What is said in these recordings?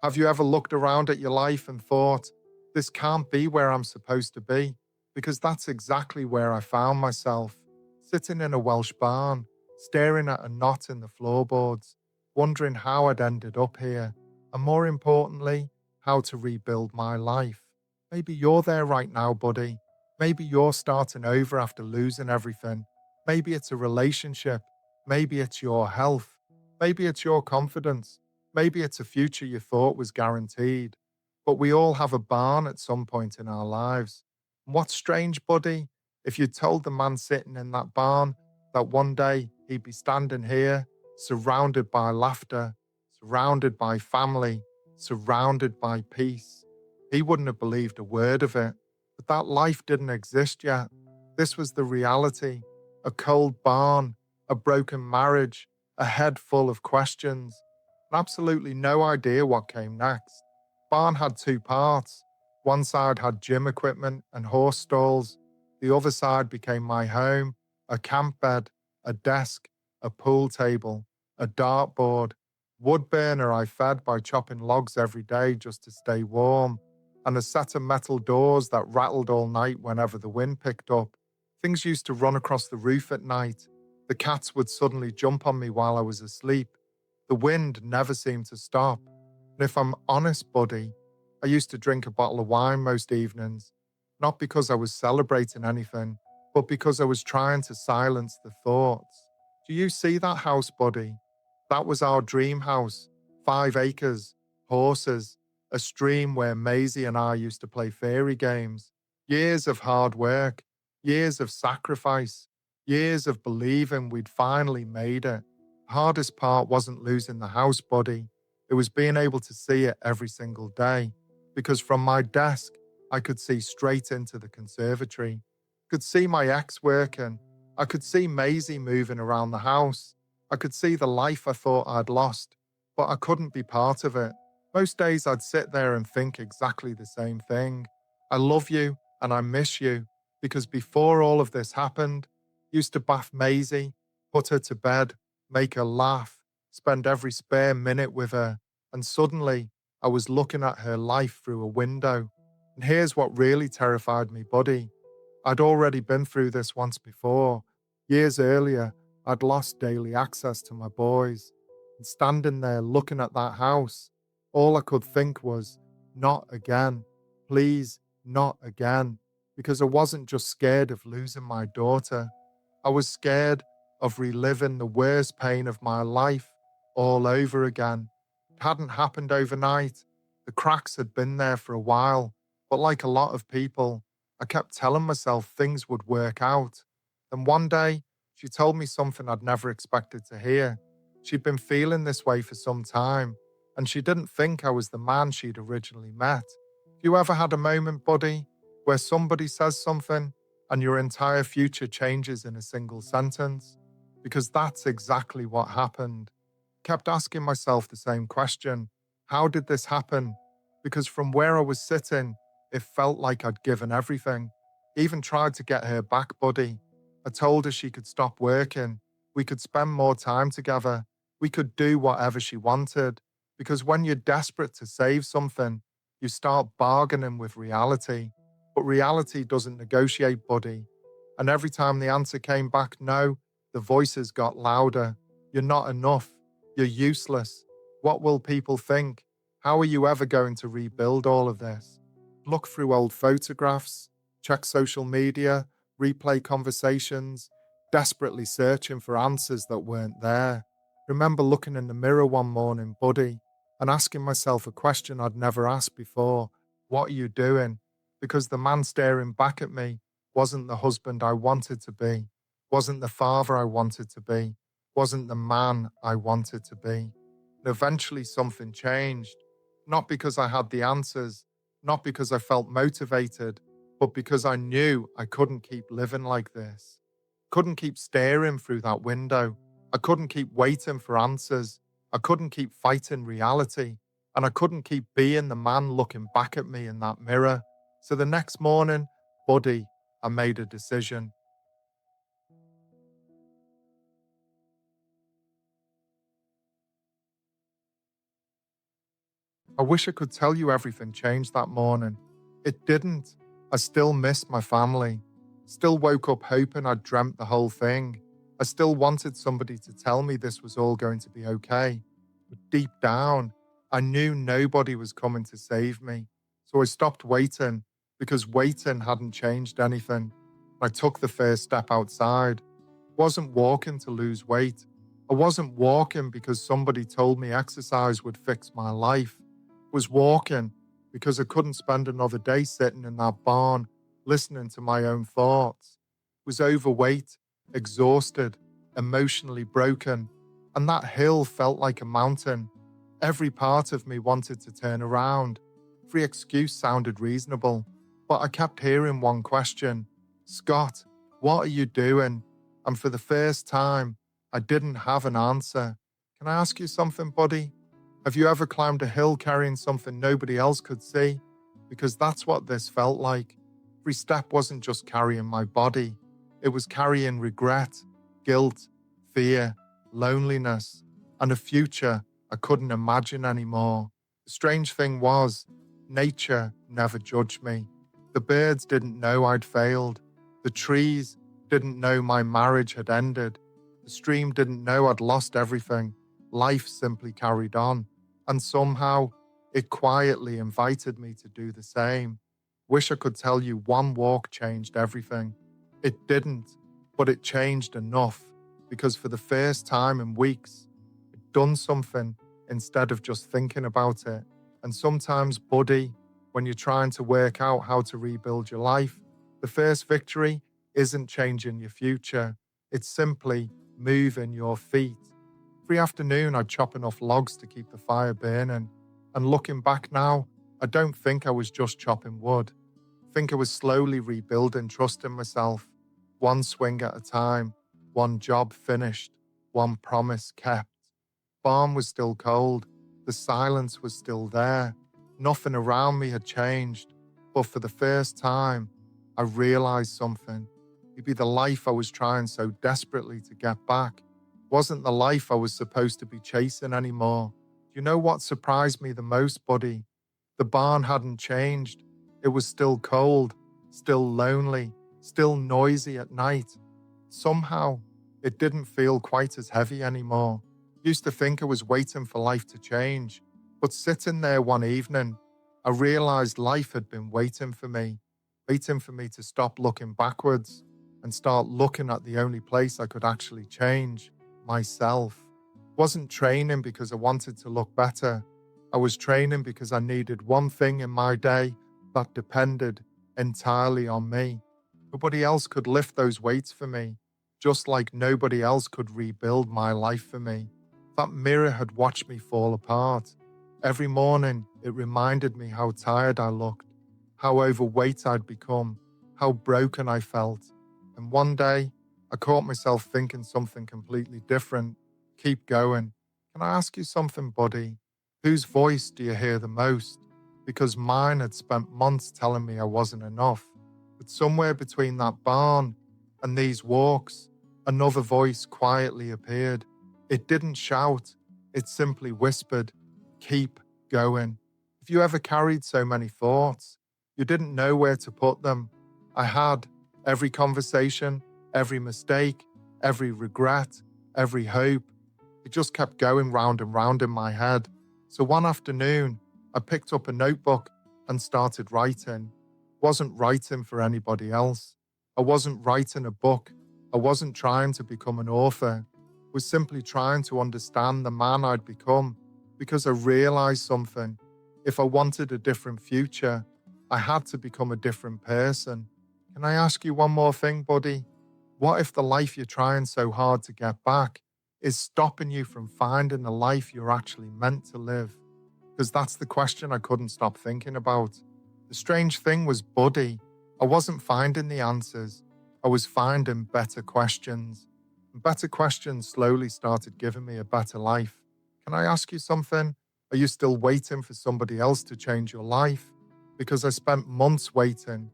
Have you ever looked around at your life and thought, this can't be where I'm supposed to be? Because that's exactly where I found myself, sitting in a Welsh barn, staring at a knot in the floorboards, wondering how I'd ended up here, and more importantly, how to rebuild my life. Maybe you're there right now, buddy. Maybe you're starting over after losing everything. Maybe it's a relationship. Maybe it's your health. Maybe it's your confidence. Maybe it's a future you thought was guaranteed, but we all have a barn at some point in our lives. And what's strange, buddy, if you told the man sitting in that barn that one day he'd be standing here, surrounded by laughter, surrounded by family, surrounded by peace, he wouldn't have believed a word of it. But that life didn't exist yet. This was the reality: a cold barn, a broken marriage, a head full of questions and absolutely no idea what came next. Barn had two parts. One side had gym equipment and horse stalls. The other side became my home, a camp bed, a desk, a pool table, a dartboard, wood burner I fed by chopping logs every day just to stay warm, and a set of metal doors that rattled all night whenever the wind picked up. Things used to run across the roof at night. The cats would suddenly jump on me while I was asleep. The wind never seemed to stop. And if I'm honest, buddy, I used to drink a bottle of wine most evenings, not because I was celebrating anything, but because I was trying to silence the thoughts. Do you see that house, buddy? That was our dream house. 5 acres, horses, a stream where Maisie and I used to play fairy games. Years of hard work, years of sacrifice, years of believing we'd finally made it. Hardest part wasn't losing the house, buddy. It was being able to see it every single day. Because from my desk, I could see straight into the conservatory. Could see my ex working. I could see Maisie moving around the house. I could see the life I thought I'd lost, but I couldn't be part of it. Most days I'd sit there and think exactly the same thing. I love you and I miss you because before all of this happened, used to bath Maisie, put her to bed, make her laugh, spend every spare minute with her, and suddenly I was looking at her life through a window. And here's what really terrified me, buddy. I'd already been through this once before. Years earlier, I'd lost daily access to my boys. And standing there looking at that house, all I could think was, not again. Please, not again. Because I wasn't just scared of losing my daughter. I was scared of reliving the worst pain of my life all over again. It hadn't happened overnight. The cracks had been there for a while, but like a lot of people, I kept telling myself things would work out. Then one day, she told me something I'd never expected to hear. She'd been feeling this way for some time, and she didn't think I was the man she'd originally met. Have you ever had a moment, buddy, where somebody says something and your entire future changes in a single sentence? Because that's exactly what happened. Kept asking myself the same question: how did this happen? Because from where I was sitting, it felt like I'd given everything. Even tried to get her back, buddy. I told her she could stop working. We could spend more time together. We could do whatever she wanted. Because when you're desperate to save something, you start bargaining with reality. But reality doesn't negotiate, buddy. And every time the answer came back no, the voices got louder. You're not enough. You're useless. What will people think? How are you ever going to rebuild all of this? Look through old photographs, check social media, replay conversations, desperately searching for answers that weren't there. Remember looking in the mirror one morning, buddy, and asking myself a question I'd never asked before: what are you doing? Because the man staring back at me wasn't the husband I wanted to be, wasn't the father I wanted to be, wasn't the man I wanted to be. And eventually something changed, not because I had the answers, not because I felt motivated, but because I knew I couldn't keep living like this. Couldn't keep staring through that window. I couldn't keep waiting for answers. I couldn't keep fighting reality. And I couldn't keep being the man looking back at me in that mirror. So the next morning, buddy, I made a decision. I wish I could tell you everything changed that morning. It didn't. I still missed my family. Still woke up hoping I'd dreamt the whole thing. I still wanted somebody to tell me this was all going to be okay. But deep down, I knew nobody was coming to save me. So I stopped waiting because waiting hadn't changed anything. I took the first step outside. Wasn't walking to lose weight. I wasn't walking because somebody told me exercise would fix my life. Was walking because I couldn't spend another day sitting in that barn listening to my own thoughts. Was overweight, exhausted, emotionally broken, and that hill felt like a mountain. Every part of me wanted to turn around. Every excuse sounded reasonable, but I kept hearing one question: Scott, what are you doing? And for the first time, I didn't have an answer. Can I ask you something, buddy? Have you ever climbed a hill carrying something nobody else could see? Because that's what this felt like. Every step wasn't just carrying my body, it was carrying regret, guilt, fear, loneliness, and a future I couldn't imagine anymore. The strange thing was, nature never judged me. The birds didn't know I'd failed. The trees didn't know my marriage had ended. The stream didn't know I'd lost everything. Life simply carried on. And somehow, it quietly invited me to do the same. Wish I could tell you one walk changed everything. It didn't, but it changed enough because for the first time in weeks, I'd done something instead of just thinking about it. And sometimes, buddy, when you're trying to work out how to rebuild your life, the first victory isn't changing your future. It's simply moving your feet. Every afternoon, I'd chop enough logs to keep the fire burning. And looking back now, I don't think I was just chopping wood. I think I was slowly rebuilding trust in myself, one swing at a time, one job finished, one promise kept. Farm was still cold, the silence was still there, nothing around me had changed, but for the first time, I realized something. Maybe the life I was trying so desperately to get back wasn't the life I was supposed to be chasing anymore. Do you know what surprised me the most, buddy? The barn hadn't changed. It was still cold, still lonely, still noisy at night. Somehow, it didn't feel quite as heavy anymore. Used to think I was waiting for life to change, but sitting there one evening, I realized life had been waiting for me to stop looking backwards and start looking at the only place I could actually change, myself. Wasn't training because I wanted to look better. I was training because I needed one thing in my day that depended entirely on me. Nobody else could lift those weights for me, just like nobody else could rebuild my life for me. That mirror had watched me fall apart. Every morning, it reminded me how tired I looked, how overweight I'd become, how broken I felt. And one day, I caught myself thinking something completely different. Keep going. Can I ask you something, buddy? Whose voice do you hear the most? Because mine had spent months telling me I wasn't enough. But somewhere between that barn and these walks, another voice quietly appeared. It didn't shout, it simply whispered, keep going. If you ever carried so many thoughts, you didn't know where to put them. I had. Every conversation, every mistake, every regret, every hope. It just kept going round and round in my head. So one afternoon, I picked up a notebook and started writing. Wasn't writing for anybody else. I wasn't writing a book. I wasn't trying to become an author. I was simply trying to understand the man I'd become because I realized something. If I wanted a different future, I had to become a different person. Can I ask you one more thing, buddy? What if the life you're trying so hard to get back is stopping you from finding the life you're actually meant to live? Because that's the question I couldn't stop thinking about. The strange thing was, buddy, I wasn't finding the answers. I was finding better questions. And better questions slowly started giving me a better life. Can I ask you something? Are you still waiting for somebody else to change your life? Because I spent months waiting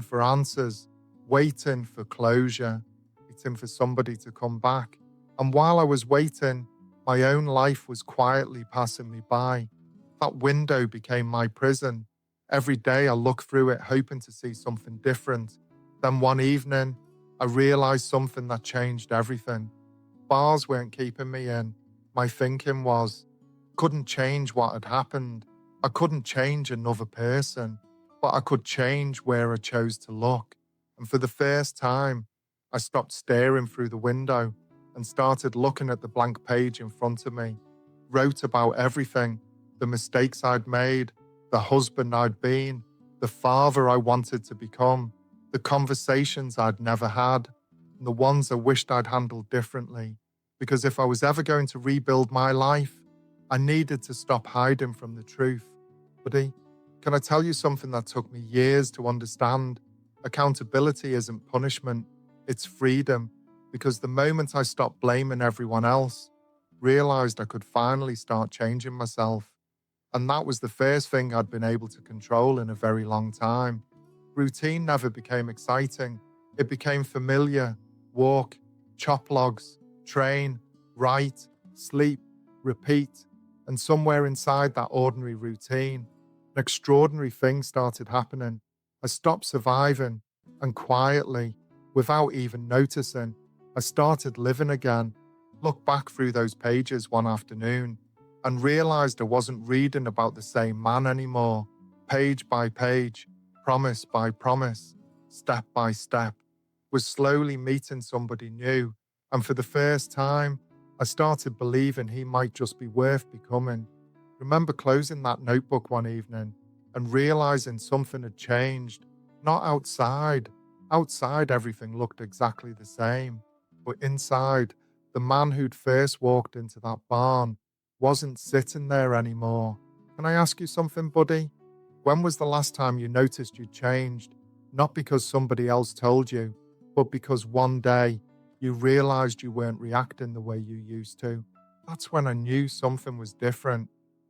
for answers, waiting for closure, waiting for somebody to come back. And while I was waiting, my own life was quietly passing me by. That window became my prison. Every day I looked through it hoping to see something different. Then one evening, I realized something that changed everything. Bars weren't keeping me in. My thinking was, couldn't change what had happened. I couldn't change another person, but I could change where I chose to look. And for the first time, I stopped staring through the window and started looking at the blank page in front of me. Wrote about everything, the mistakes I'd made, the husband I'd been, the father I wanted to become, the conversations I'd never had, and the ones I wished I'd handled differently. Because if I was ever going to rebuild my life, I needed to stop hiding from the truth. Buddy, can I tell you something that took me years to understand? Accountability isn't punishment, it's freedom. Because the moment I stopped blaming everyone else, realized I could finally start changing myself. And that was the first thing I'd been able to control in a very long time. Routine never became exciting. It became familiar. Walk, chop logs, train, write, sleep, repeat. And somewhere inside that ordinary routine, an extraordinary thing started happening. I stopped surviving, and quietly, without even noticing, I started living again. Looked back through those pages one afternoon and realized I wasn't reading about the same man anymore. Page by page, promise by promise, step by step, was slowly meeting somebody new. And for the first time, I started believing he might just be worth becoming. Remember closing that notebook one evening and realizing something had changed. Not outside. Outside, everything looked exactly the same. But inside, the man who'd first walked into that barn wasn't sitting there anymore. Can I ask you something, buddy? When was the last time you noticed you'd changed? Not because somebody else told you, but because one day you realized you weren't reacting the way you used to. That's when I knew something was different.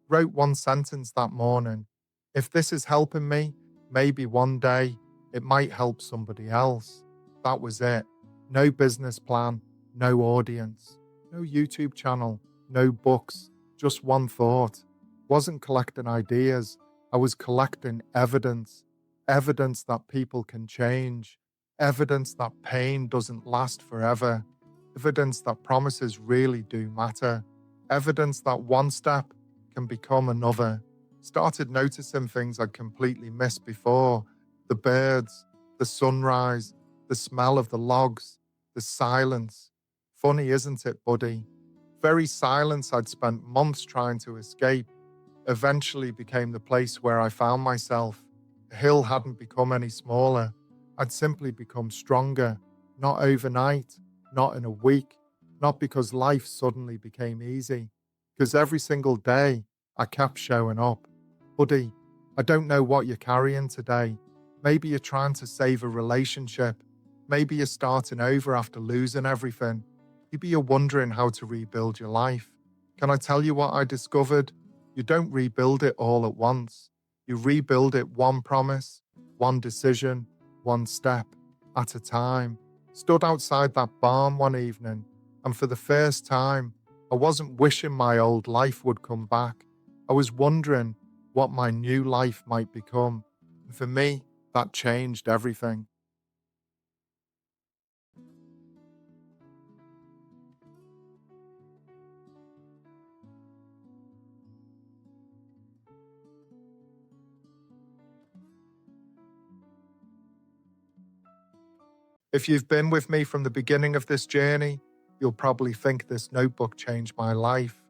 Wrote one sentence that morning. If this is helping me, maybe one day it might help somebody else. That was it. No business plan, no audience, no YouTube channel, no books, just one thought. Wasn't collecting ideas, I was collecting evidence. Evidence that people can change. Evidence that pain doesn't last forever. Evidence that promises really do matter. Evidence that one step can become another. Started noticing things I'd completely missed before. The birds, the sunrise, the smell of the logs, the silence. Funny, isn't it, buddy? Very silence I'd spent months trying to escape eventually became the place where I found myself. The hill hadn't become any smaller. I'd simply become stronger. Not overnight, not in a week, not because life suddenly became easy. Because every single day I kept showing up. Buddy, I don't know what you're carrying today. Maybe you're trying to save a relationship. Maybe you're starting over after losing everything. Maybe you're wondering how to rebuild your life. Can I tell you what I discovered? You don't rebuild it all at once. You rebuild it one promise, one decision, one step at a time. Stood outside that barn one evening, and for the first time, I wasn't wishing my old life would come back. I was wondering what my new life might become. And for me, that changed everything. If you've been with me from the beginning of this journey, you'll probably think this notebook changed my life.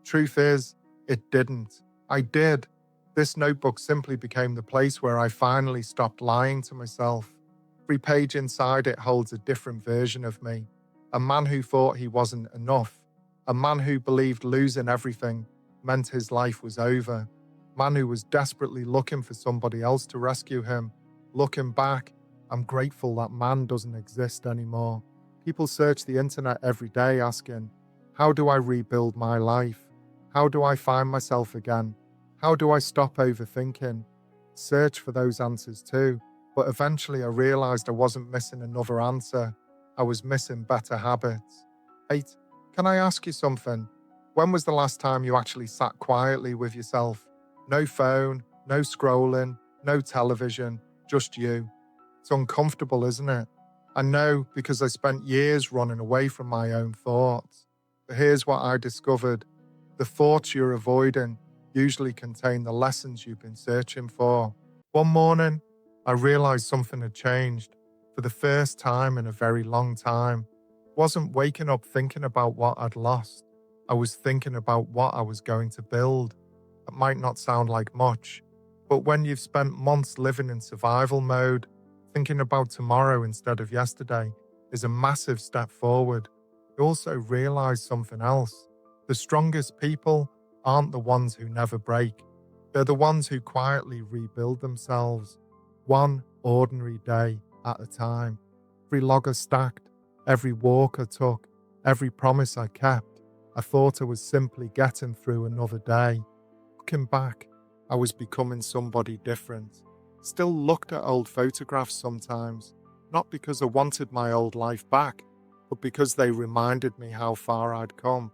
Truth is, it didn't. I did. This notebook simply became the place where I finally stopped lying to myself. Every page inside it holds a different version of me. A man who thought he wasn't enough. A man who believed losing everything meant his life was over. A man who was desperately looking for somebody else to rescue him. Looking back, I'm grateful that man doesn't exist anymore. People search the internet every day asking, how do I rebuild my life? How do I find myself again? How do I stop overthinking? Search for those answers too. But eventually I realized I wasn't missing another answer. I was missing better habits. Hey, can I ask you something? When was the last time you actually sat quietly with yourself? No phone, no scrolling, no television, just you. It's uncomfortable, isn't it? I know because I spent years running away from my own thoughts. But here's what I discovered. The thoughts you're avoiding usually contain the lessons you've been searching for. One morning, I realized something had changed for the first time in a very long time. I wasn't waking up thinking about what I'd lost. I was thinking about what I was going to build. It might not sound like much, but when you've spent months living in survival mode, thinking about tomorrow instead of yesterday is a massive step forward. I also realized something else. The strongest people aren't the ones who never break. They're the ones who quietly rebuild themselves, one ordinary day at a time. Every log I stacked, every walk I took, every promise I kept, I thought I was simply getting through another day. Looking back, I was becoming somebody different. Still looked at old photographs sometimes, not because I wanted my old life back, but because they reminded me how far I'd come.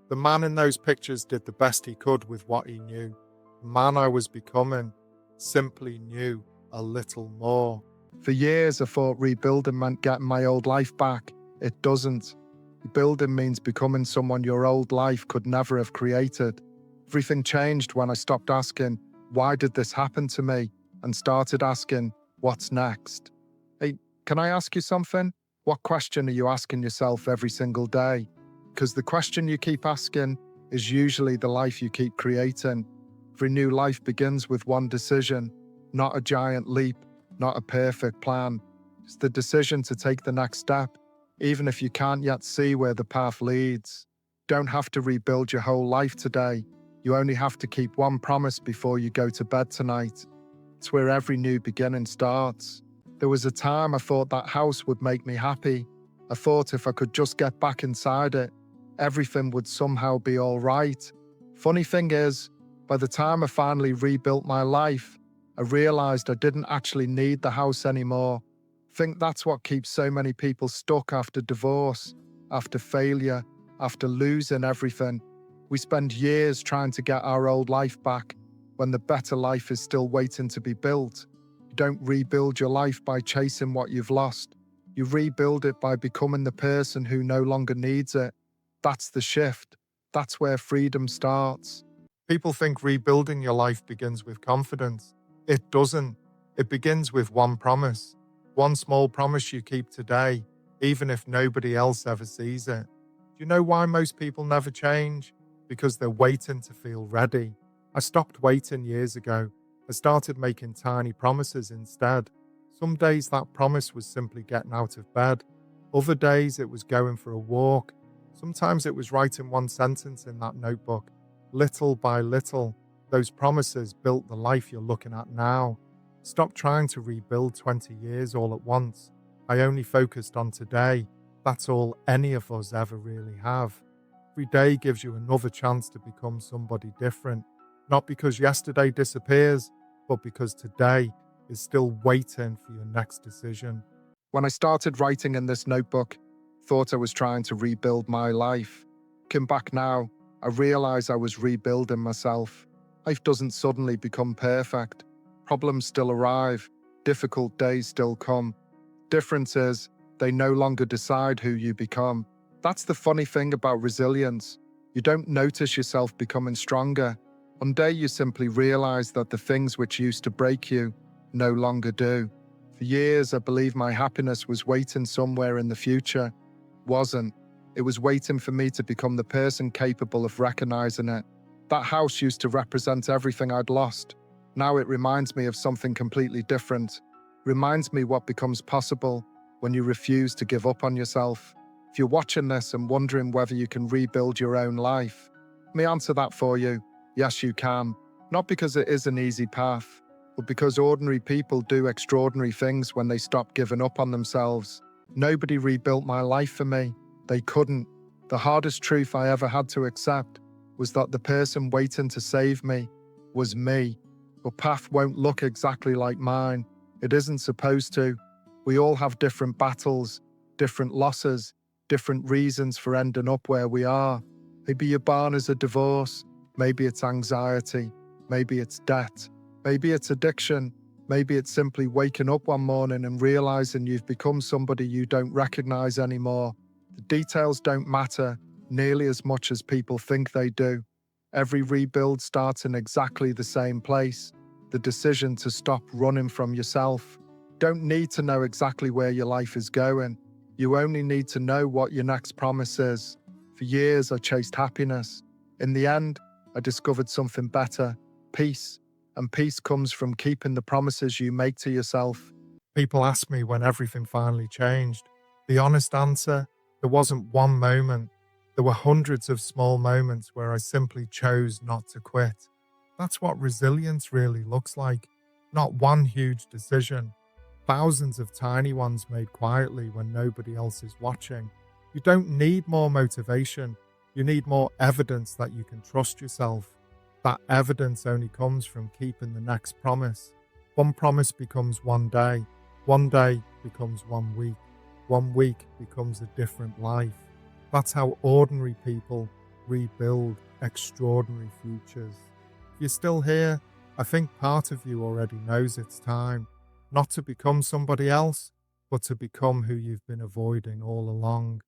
The man in those pictures did the best he could with what he knew. The man I was becoming simply knew a little more. For years, I thought rebuilding meant getting my old life back. It doesn't. Rebuilding means becoming someone your old life could never have created. Everything changed when I stopped asking, why did this happen to me? And started asking, what's next? Hey, can I ask you something? What question are you asking yourself every single day? Because the question you keep asking is usually the life you keep creating. Every new life begins with one decision, not a giant leap, not a perfect plan. It's the decision to take the next step, even if you can't yet see where the path leads. You don't have to rebuild your whole life today. You only have to keep one promise before you go to bed tonight. It's where every new beginning starts. There was a time I thought that house would make me happy. I thought if I could just get back inside it, everything would somehow be all right. Funny thing is, by the time I finally rebuilt my life, I realized I didn't actually need the house anymore. I think that's what keeps so many people stuck after divorce, after failure, after losing everything. We spend years trying to get our old life back when the better life is still waiting to be built. You don't rebuild your life by chasing what you've lost. You rebuild it by becoming the person who no longer needs it. That's the shift. That's where freedom starts. People think rebuilding your life begins with confidence. It doesn't. It begins with one promise. One small promise you keep today, even if nobody else ever sees it. Do you know why most people never change? Because they're waiting to feel ready. I stopped waiting years ago. I started making tiny promises instead. Some days that promise was simply getting out of bed. Other days it was going for a walk. Sometimes it was writing one sentence in that notebook. Little by little, those promises built the life you're looking at now. Stop trying to rebuild 20 years all at once. I only focused on today. That's all any of us ever really have. Every day gives you another chance to become somebody different. Not because yesterday disappears, but because today is still waiting for your next decision. When I started writing in this notebook, I thought I was trying to rebuild my life. Looking back now, I realize I was rebuilding myself. Life doesn't suddenly become perfect. Problems still arrive. Difficult days still come. Difference is, they no longer decide who you become. That's the funny thing about resilience. You don't notice yourself becoming stronger. One day you simply realize that the things which used to break you no longer do. For years, I believed my happiness was waiting somewhere in the future. It wasn't. It was waiting for me to become the person capable of recognizing it. That house used to represent everything I'd lost. Now it reminds me of something completely different. It reminds me what becomes possible when you refuse to give up on yourself. If you're watching this and wondering whether you can rebuild your own life, let me answer that for you. Yes, you can. Not because it is an easy path, but because ordinary people do extraordinary things when they stop giving up on themselves. Nobody rebuilt my life for me. They couldn't. The hardest truth I ever had to accept was that the person waiting to save me was me. Your path won't look exactly like mine. It isn't supposed to. We all have different battles, different losses, different reasons for ending up where we are. Maybe your barn is a divorce. Maybe it's anxiety. Maybe it's debt. Maybe it's addiction. Maybe it's simply waking up one morning and realizing you've become somebody you don't recognize anymore. The details don't matter nearly as much as people think they do. Every rebuild starts in exactly the same place: the decision to stop running from yourself. You don't need to know exactly where your life is going. You only need to know what your next promise is. For years, I chased happiness. In the end, I discovered something better: peace. And peace comes from keeping the promises you make to yourself. People ask me when everything finally changed. The honest answer: there wasn't one moment. There were hundreds of small moments where I simply chose not to quit. That's what resilience really looks like. Not one huge decision, thousands of tiny ones made quietly when nobody else is watching. You don't need more motivation. You need more evidence that you can trust yourself. That evidence only comes from keeping the next promise. One promise becomes one day becomes 1 week becomes a different life. That's how ordinary people rebuild extraordinary futures. If you're still here, I think part of you already knows it's time, not to become somebody else, but to become who you've been avoiding all along.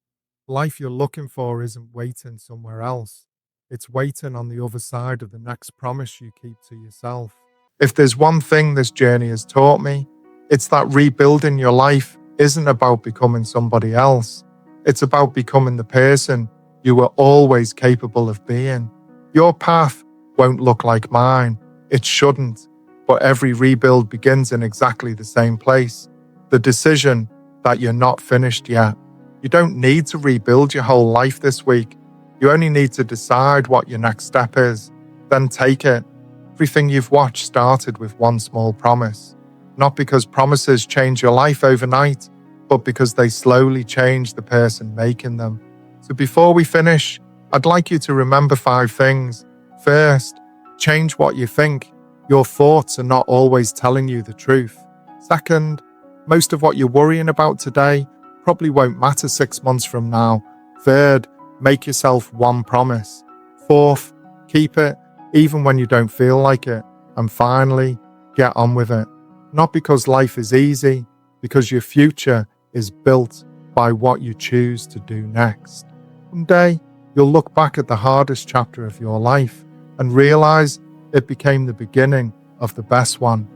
The life you're looking for isn't waiting somewhere else. It's waiting on the other side of the next promise you keep to yourself. If there's one thing this journey has taught me, it's that rebuilding your life isn't about becoming somebody else. It's about becoming the person you were always capable of being. Your path won't look like mine. It shouldn't. But every rebuild begins in exactly the same place: the decision that you're not finished yet. You don't need to rebuild your whole life this week. You only need to decide what your next step is, then take it. Everything you've watched started with one small promise. Not because promises change your life overnight, but because they slowly change the person making them. So before we finish, I'd like you to remember 5 things. First, change what you think. Your thoughts are not always telling you the truth. Second, most of what you're worrying about today probably won't matter 6 months from now. Third, make yourself one promise. Fourth, keep it even when you don't feel like it. And finally, get on with it. Not because life is easy, because your future is built by what you choose to do next. One day, you'll look back at the hardest chapter of your life and realize it became the beginning of the best one.